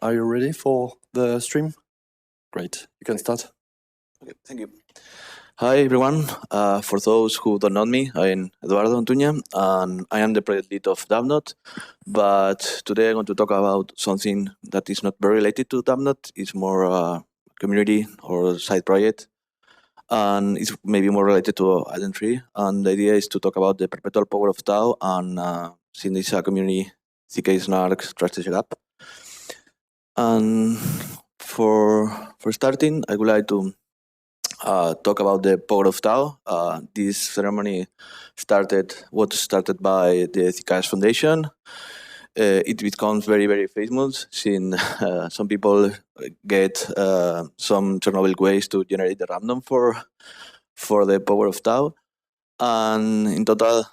Are you ready for the stream? Great, you can start. Okay, thank you. Hi everyone. For those who don't know me, I'm Eduardo Antuña, and I am the project lead of DAVNOT. But today I'm going to talk about something that is not very related to DAVNOT. It's more a community or side project, and it's maybe more related to Identity. And the idea is to talk about the perpetual power of DAO, and since it's a community, CK SNARKs trusted app. And for starting, I would like to talk about the power of DAO. This ceremony was started by the EthCC Foundation. It becomes very, very famous since some people get some Chernobyl ways to generate the random for the power of DAO. And in total,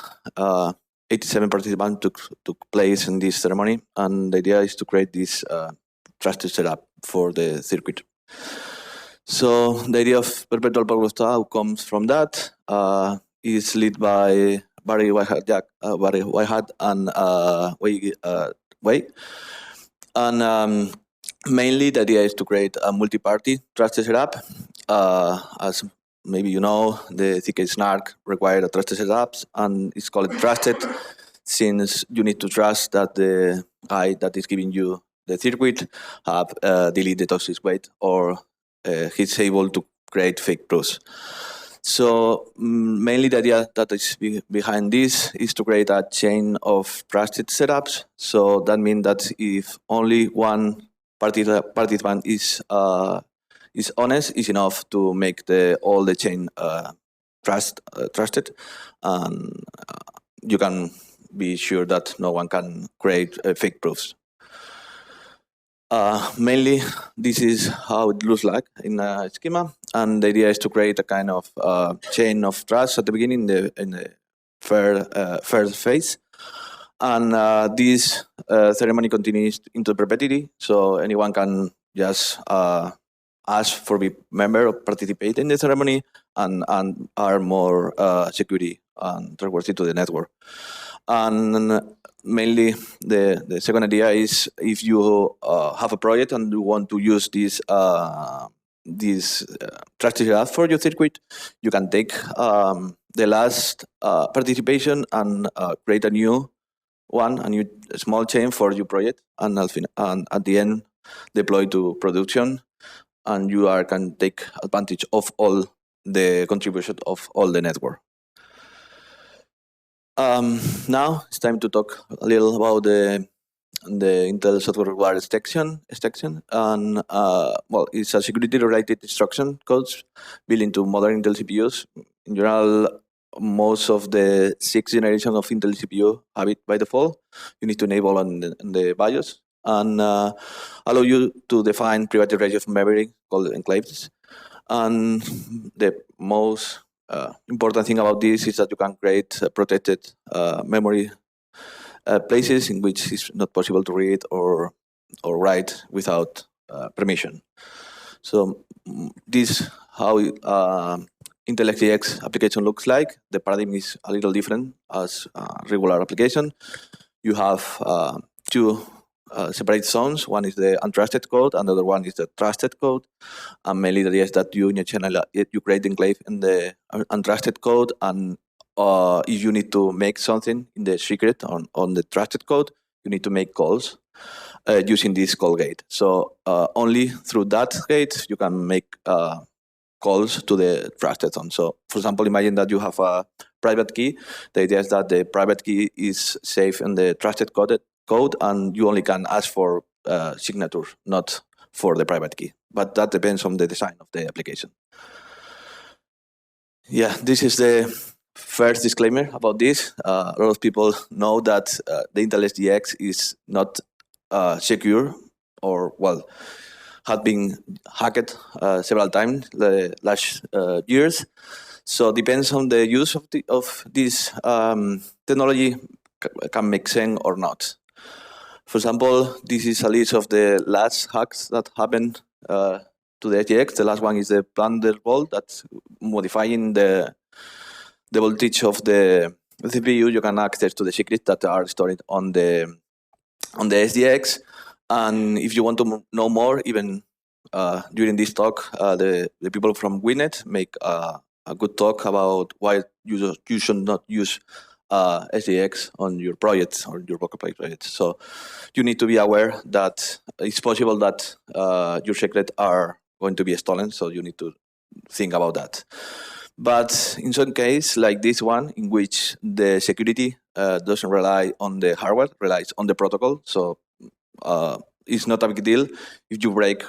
87 participants took place in this ceremony. And the idea is to create this trusted setup for the circuit. So the idea of Perpetual Power of DAO comes from that. It's led by Barry Whitehat and Wei. And mainly the idea is to create a multi-party trusted setup. As maybe you know, the CK SNARK requires a trusted setup, and it's called trusted since you need to trust that the guy that is giving you the circuit have deleted the toxic weight, or he's able to create fake proofs. So mainly the idea that is behind this is to create a chain of trusted setups. So that means that if only one participant is honest, is enough to make all the chain trusted, and you can be sure that no one can create fake proofs. Mainly, this is how it looks like in a schema, and the idea is to create a kind of chain of trust at the beginning in the first phase, and this ceremony continues into perpetuity, so anyone can just ask for be member or participate in the ceremony and are more security and trustworthy to the network. And mainly the second idea is if you have a project and you want to use this trusted app for your circuit, you can take the last participation and create a new small chain for your project, and at the end deploy to production, and you can take advantage of all the contribution of all the network. Now it's time to talk a little about the Intel software required extension, and well, it's a security-related instruction codes built into modern Intel CPUs. In general, most of the 6th generation of Intel CPU have it by default. You need to enable on the BIOS and allow you to define private range of memory called enclaves. And the most important thing about this is that you can create protected memory places in which it's not possible to read or write without permission. So this how Intel SGX application looks like. The paradigm is a little different as a regular application. You have two separate zones. One is the untrusted code, and the other one is the trusted code. And mainly the idea is that you in your channel you create the enclave in the untrusted code, and if you need to make something in the secret on the trusted code, you need to make calls using this call gate. So only through that gate you can make calls to the trusted zone. So for example, imagine that you have a private key. The idea is that the private key is safe in the trusted code, and you only can ask for signature, not for the private key. But that depends on the design of the application. Yeah, this is the first disclaimer about this. A lot of people know that the Intel SGX is not secure, or well, had been hacked several times the last years. So depends on the use of this technology can make sense or not. For example, this is a list of the last hacks that happened to the SGX. The last one is the Thunderbolt, that's modifying the voltage of the CPU. You can access to the secrets that are stored on the SGX. And if you want to know more, even during this talk, the people from Winnet make a good talk about why you should not use SGX on your projects or your Pocket projects. So you need to be aware that it's possible that your secrets are going to be stolen. So you need to think about that. But in some case, like this one, in which the security doesn't rely on the hardware, relies on the protocol. So it's not a big deal if you break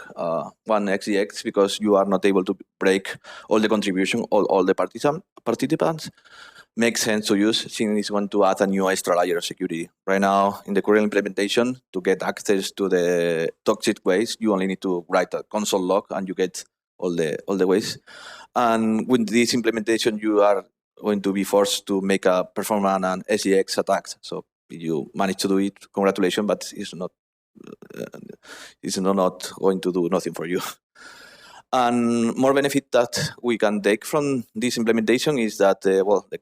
one SGX because you are not able to break all the contribution, all the participants. Makes sense to use since it's going to add a new extra layer of security. Right now, in the current implementation, to get access to the toxic waste, you only need to write a console log and you get all the waste. And with this implementation, you are going to be forced to make a performance and SGX attacks. So you manage to do it, congratulations, but it's not going to do nothing for you. And more benefit that we can take from this implementation is that the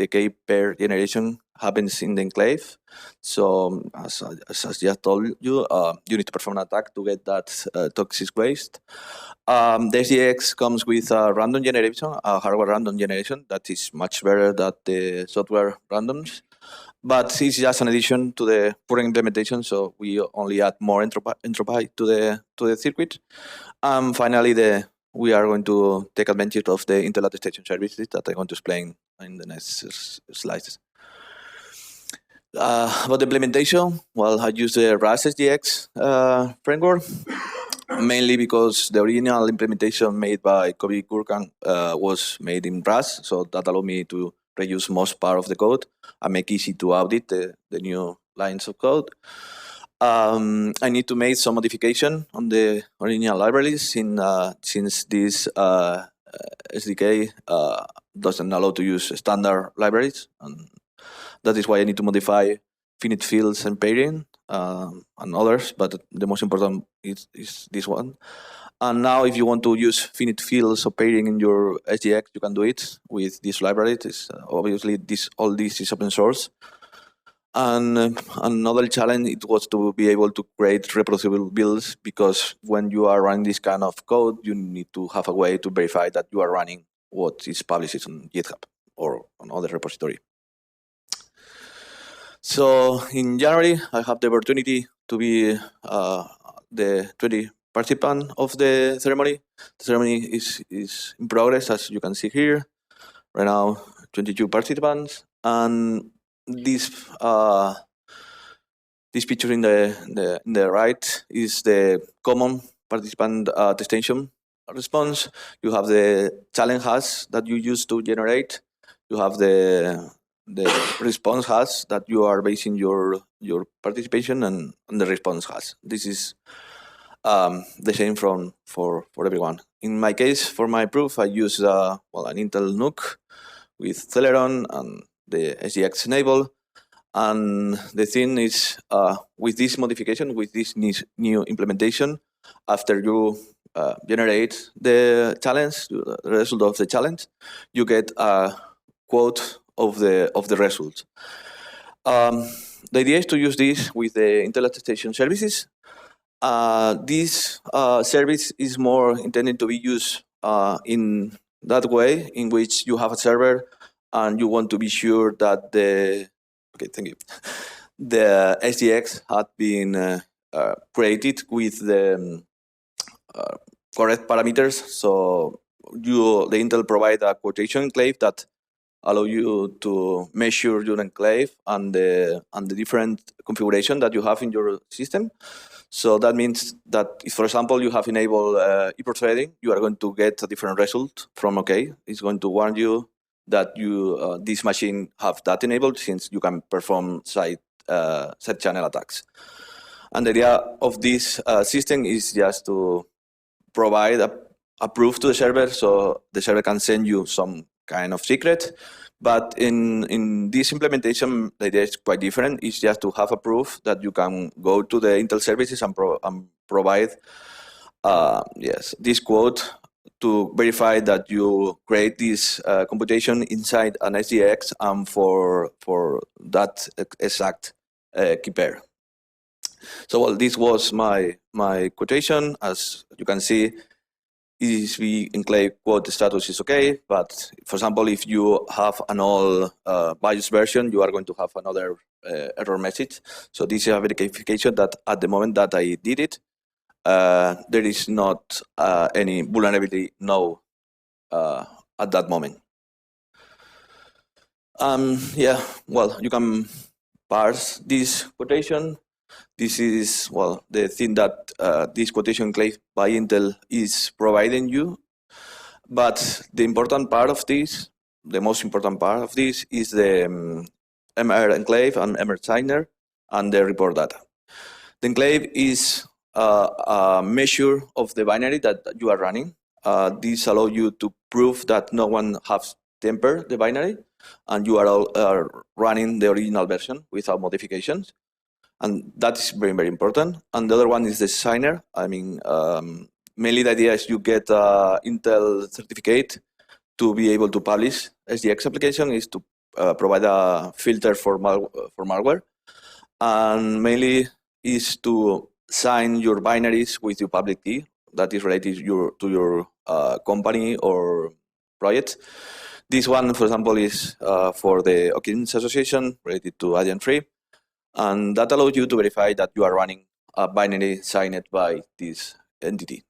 key pair generation happens in the enclave. So as I just told you, you need to perform an attack to get that toxic waste. The SGX comes with a random generation, a hardware random generation that is much better than the software randoms. But it's just an addition to the current implementation, so we only add more entropy to the circuit. Finally, we are going to take advantage of the Intel attestation services that I'm going to explain in the next slides. About the implementation, well, I use the RAS SGX framework, mainly because the original implementation made by Kobe Gurkan was made in RAS, so that allowed me to reuse most part of the code and make easy to audit the new lines of code. I need to make some modification on the original libraries since this SDK doesn't allow to use standard libraries, and that is why I need to modify finite fields and pairing and others, but the most important is this one. And now if you want to use finite fields or pairing in your SGX, you can do it with this library. Obviously, all this is open source. And another challenge it was to be able to create reproducible builds, because when you are running this kind of code, you need to have a way to verify that you are running what is published on GitHub or on other repository. So in January, I have the opportunity to be the 20 participant of the ceremony. The ceremony is in progress, as you can see here. Right now, 22 participants, and this picture in the right is the common participant attestation response. You have the challenge hash that you use to generate. You have the response hash that you are basing your participation and the response hash. This is the same for everyone. In my case, for my proof, I use an Intel NUC with Celeron and the SGX enable. And the thing is, with this modification, with this new implementation, after you generate the challenge, the result of the challenge, you get a quote of the result. The idea is to use this with the Intel attestation services. This service is more intended to be used in that way, in which you have a server and you want to be sure that the SGX had been created with the correct parameters. So the Intel provide a quotation enclave that allow you to measure your enclave and the different configuration that you have in your system. So that means that if, for example, you have enabled hyperthreading, you are going to get a different result from OK. It's going to warn you that this machine have that enabled, since you can perform side channel attacks. And the idea of this system is just to provide a proof to the server, so the server can send you some kind of secret. But in this implementation, the idea is quite different. It's just to have a proof that you can go to the Intel services and provide this quote to verify that you create this computation inside an SGX and for that exact key pair. So well, this was my quotation. As you can see, ESB enclave quote status is okay, but for example, if you have an all BIOS version, you are going to have another error message. So this is a verification that at the moment that I did it, there is not any vulnerability now at that moment. Yeah, well, you can parse this quotation. This is, well, the thing that this quotation enclave by Intel is providing you. But the important part of this, the most important part of this is the MR enclave and MR signer and the report data. The enclave is a measure of the binary that you are running. This allows you to prove that no one has tempered the binary and you are all running the original version without modifications. And that is very, very important. And the other one is the signer. I mean, mainly the idea is you get Intel certificate to be able to publish SGX application is to provide a filter for malware. And mainly is to sign your binaries with your public key that is related to your company or project. This one, for example, is for the occurrence association related to agent free. And that allows you to verify that you are running a binary signed by this entity.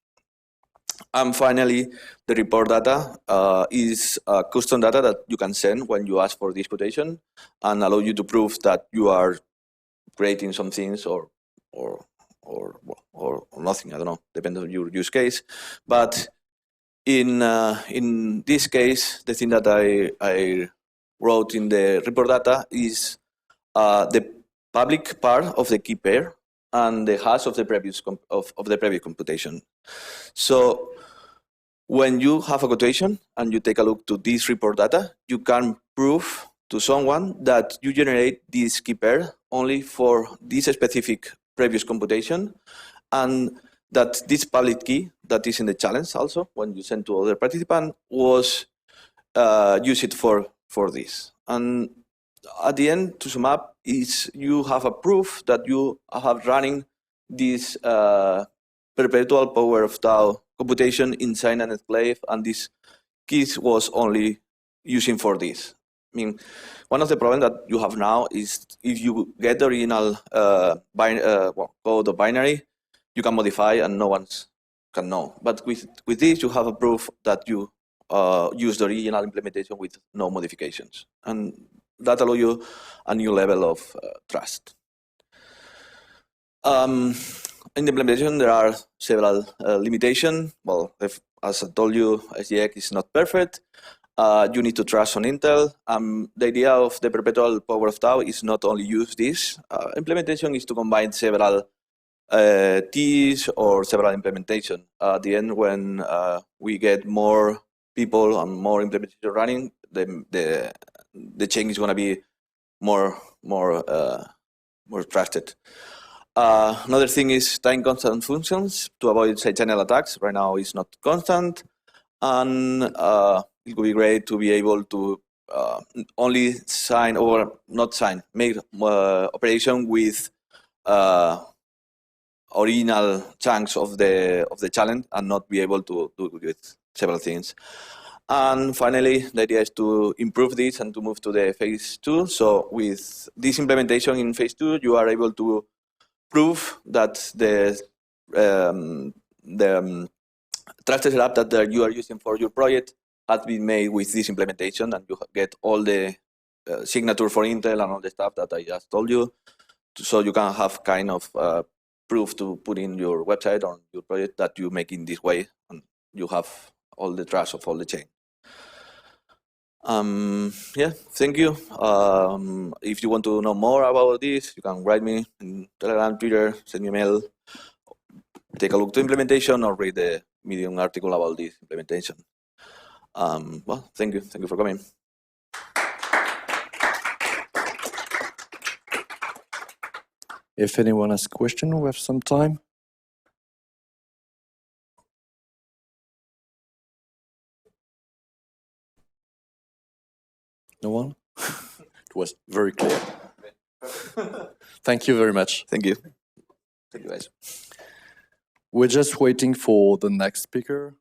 And finally, the report data is custom data that you can send when you ask for this quotation and allow you to prove that you are creating some things or nothing. I don't know, depends on your use case. But in this case, the thing that I wrote in the report data is the public part of the key pair and the hash of the previous computation. So when you have a quotation and you take a look to this report data, you can prove to someone that you generate this key pair only for this specific previous computation, and that this public key that is in the challenge also, when you send to other participant, was used for this. And at the end, to sum up, is you have a proof that you have running this perpetual power of tau computation inside an enclave, and this keys was only using for this. I mean, one of the problems that you have now is if you get the original code or binary, you can modify and no one can know. But with this, you have a proof that you use the original implementation with no modifications. And that allows you a new level of trust. In the implementation, there are several limitations. Well, as I told you, SGX is not perfect. You need to trust on Intel. The idea of the perpetual power of tau is not only use this. Implementation is to combine several T's or several implementation. At the end, when we get more people and more implementation running, the chain is going to be more trusted. Another thing is time constant functions to avoid side channel attacks. Right now, it's not constant, and it would be great to be able to only sign or not sign, make operation with original chunks of the challenge and not be able to do with several things. And finally, the idea is to improve this and to move to the phase 2. So with this implementation in phase 2, you are able to prove that the trusted setup that you are using for your project has been made with this implementation, and you get all the signature for Intel and all the stuff that I just told you. So you can have kind of proof to put in your website or your project that you make in this way, and you have all the trust of all the chain. Yeah, thank you. If you want to know more about this, you can write me in Telegram, Twitter, send me a mail, take a look to implementation, or read the Medium article about this implementation. Well, thank you for coming. If anyone has a question, we have some time. No one? It was very clear. Thank you very much. Thank you. Thank you, guys. We're just waiting for the next speaker.